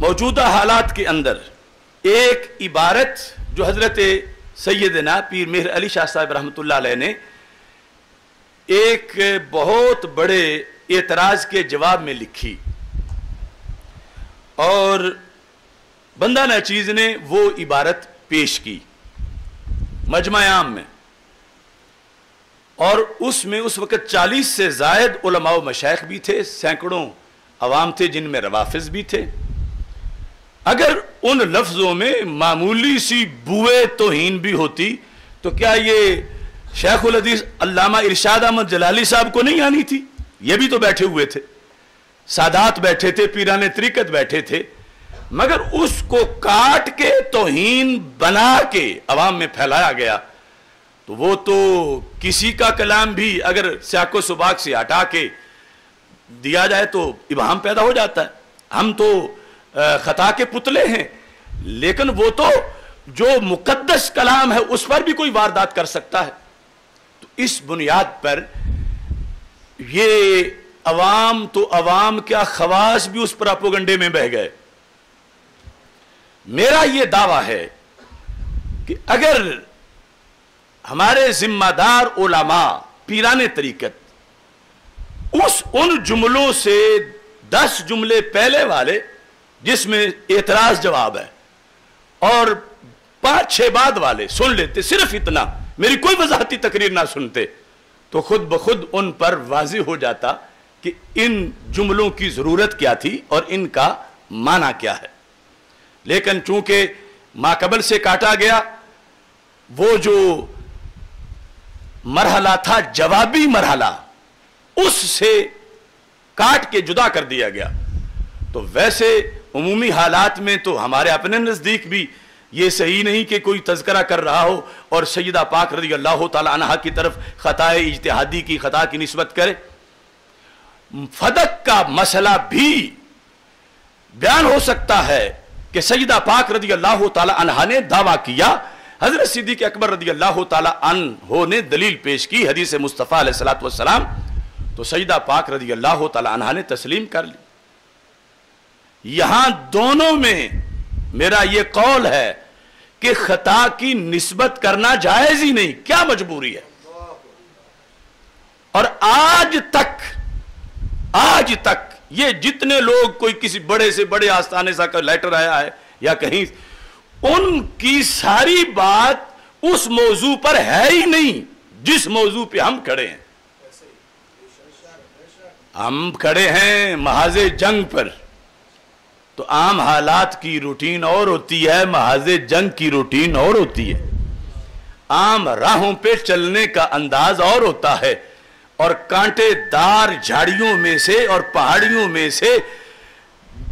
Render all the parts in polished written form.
موجودہ حالات کے اندر ایک عبارت جو حضرت سیدنا پیر مہر علی شاہ صاحب رحمۃ اللہ علیہ نے ایک بہت بڑے اعتراض کے جواب میں لکھی، اور بندہ ناچیز نے وہ عبارت پیش کی مجمع عام میں، اور اس میں اس وقت 40 سے زائد علماء و مشائخ بھی تھے، سینکڑوں عوام تھے جن میں روافظ بھی تھے۔ اگر ان لفظوں میں معمولی سی بوئے توہین بھی ہوتی تو کیا یہ شیخ الحدیث علامہ ارشاد احمد جلالی صاحب کو نہیں آنی تھی؟ یہ بھی تو بیٹھے ہوئے تھے، سادات بیٹھے تھے، پیران طریقت بیٹھے تھے، مگر اس کو کاٹ کے توہین بنا کے عوام میں پھیلایا گیا۔ تو وہ تو کسی کا کلام بھی اگر سیاق و سباق سے ہٹا کے دیا جائے تو ابہام پیدا ہو جاتا ہے۔ ہم تو خطا کے پتلے ہیں، لیکن وہ تو جو مقدس کلام ہے اس پر بھی کوئی واردات کر سکتا ہے۔ تو اس بنیاد پر یہ عوام تو عوام کیا، خواص بھی اس پراپوگنڈے میں بہ گئے۔ میرا یہ دعویٰ ہے کہ اگر ہمارے ذمہ دار علماء پیران طریقت ان جملوں سے 10 جملے پہلے والے جس میں اعتراض جواب ہے اور 5-6 بعد والے سن لیتے، صرف اتنا، میری کوئی وضاحتی تقریر نہ سنتے، تو خود بخود ان پر واضح ہو جاتا کہ ان جملوں کی ضرورت کیا تھی اور ان کا معنی کیا ہے۔ لیکن چونکہ ماقبل سے کاٹا گیا، وہ جو مرحلہ تھا جوابی مرحلہ، اس سے کاٹ کے جدا کر دیا گیا، تو ویسے عمومی حالات میں تو ہمارے اپنے نزدیک بھی یہ صحیح نہیں کہ کوئی تذکرہ کر رہا ہو اور سیدہ پاک رضی اللہ تعالی عنہا کی طرف خطا اجتہادی کی خطا کی نسبت کرے۔ فدق کا مسئلہ بھی بیان ہو سکتا ہے کہ سیدہ پاک رضی اللہ تعالی عنہا نے دعویٰ کیا، حضرت صدیق اکبر رضی اللہ تعالی عنہ نے دلیل پیش کی حدیث مصطفیٰ علیہ السلام، تو سیدہ پاک رضی اللہ تعالی عنہا نے تسلیم کر لی۔ یہاں دونوں میں میرا یہ قول ہے کہ خطا کی نسبت کرنا جائز ہی نہیں، کیا مجبوری ہے؟ اور آج تک یہ جتنے لوگ کوئی کسی بڑے سے بڑے آستانے سا کا لیٹر آیا ہے یا کہیں، ان کی ساری بات اس موضوع پر ہے ہی نہیں جس موضوع پہ ہم کھڑے ہیں۔ ہم کھڑے ہیں محاذ جنگ پر، تو عام حالات کی روٹین اور ہوتی ہے، محاذ جنگ کی روٹین اور ہوتی ہے۔ عام راہوں پہ چلنے کا انداز اور ہوتا ہے، اور کانٹے دار جھاڑیوں میں سے اور پہاڑیوں میں سے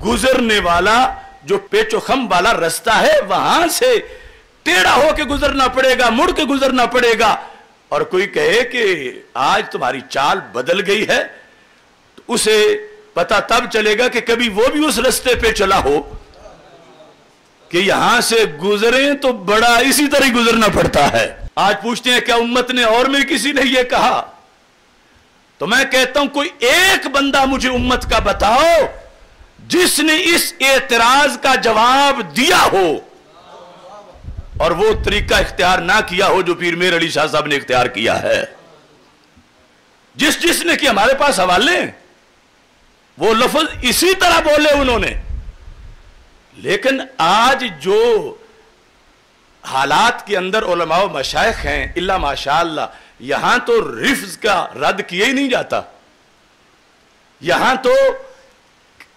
گزرنے والا جو پیچ و خم والا رستہ ہے، وہاں سے ٹیڑھا ہو کے گزرنا پڑے گا، مڑ کے گزرنا پڑے گا۔ اور کوئی کہے کہ آج تمہاری چال بدل گئی ہے، تو اسے پتہ تب چلے گا کہ کبھی وہ بھی اس رستے پہ چلا ہو کہ یہاں سے گزریں تو بڑا اسی طرح گزرنا پڑتا ہے۔ آج پوچھتے ہیں کیا امت نے اور میں کسی نے یہ کہا؟ تو میں کہتا ہوں کوئی ایک بندہ مجھے امت کا بتاؤ جس نے اس اعتراض کا جواب دیا ہو اور وہ طریقہ اختیار نہ کیا ہو جو پیر مہر علی شاہ صاحب نے اختیار کیا ہے۔ جس نے کہ ہمارے پاس حوالے ہیں، وہ لفظ اسی طرح بولے انہوں نے، لیکن آج جو حالات کے اندر علماء و مشائخ ہیں، اللہ ماشاءاللہ، یہاں تو رفظ کا رد کیا ہی نہیں جاتا۔ یہاں تو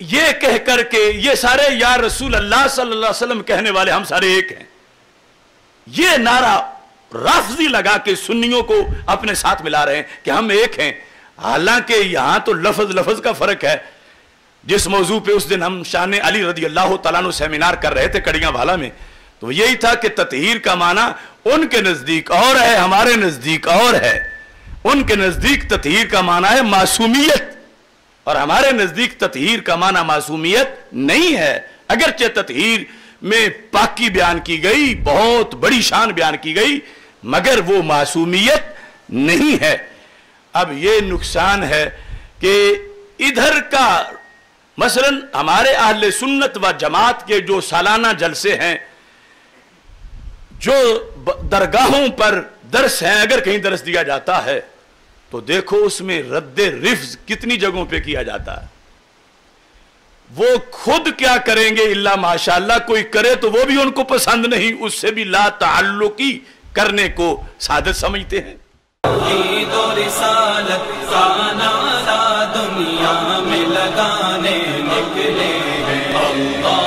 یہ کہہ کر کے یہ سارے یا رسول اللہ صلی اللہ علیہ وسلم کہنے والے ہم سارے ایک ہیں، یہ نعرہ رافضی لگا کے سنیوں کو اپنے ساتھ ملا رہے ہیں کہ ہم ایک ہیں، حالانکہ یہاں تو لفظ کا فرق ہے۔ جس موضوع پہ اس دن ہم شان علی رضی اللہ تعالیٰ عنہ سیمینار کر رہے تھے کڑیاں والا میں، تو یہی تھا کہ تطہیر کا معنی ان کے نزدیک اور ہے، ہمارے نزدیک اور ہے۔ ان کے نزدیک تطہیر کا معنی ہے معصومیت، اور ہمارے نزدیک تطہیر کا معنی معصومیت نہیں ہے۔ اگرچہ تطہیر میں پاکی بیان کی گئی، بہت بڑی شان بیان کی گئی، مگر وہ معصومیت نہیں ہے۔ اب یہ نقصان ہے کہ ادھر کا مثلاً ہمارے اہل سنت و جماعت کے جو سالانہ جلسے ہیں، جو درگاہوں پر درس ہیں، اگر کہیں درس دیا جاتا ہے تو دیکھو اس میں رد رفض کتنی جگہوں پہ کیا جاتا ہے. وہ خود کیا کریں گے الا ماشاءاللہ، کوئی کرے تو وہ بھی ان کو پسند نہیں، اس سے بھی لا تعلقی کرنے کو سعادت سمجھتے ہیں. توحید و رسالت کا نعرہ دنیا میں لگانے نکلے ہیں. اللہ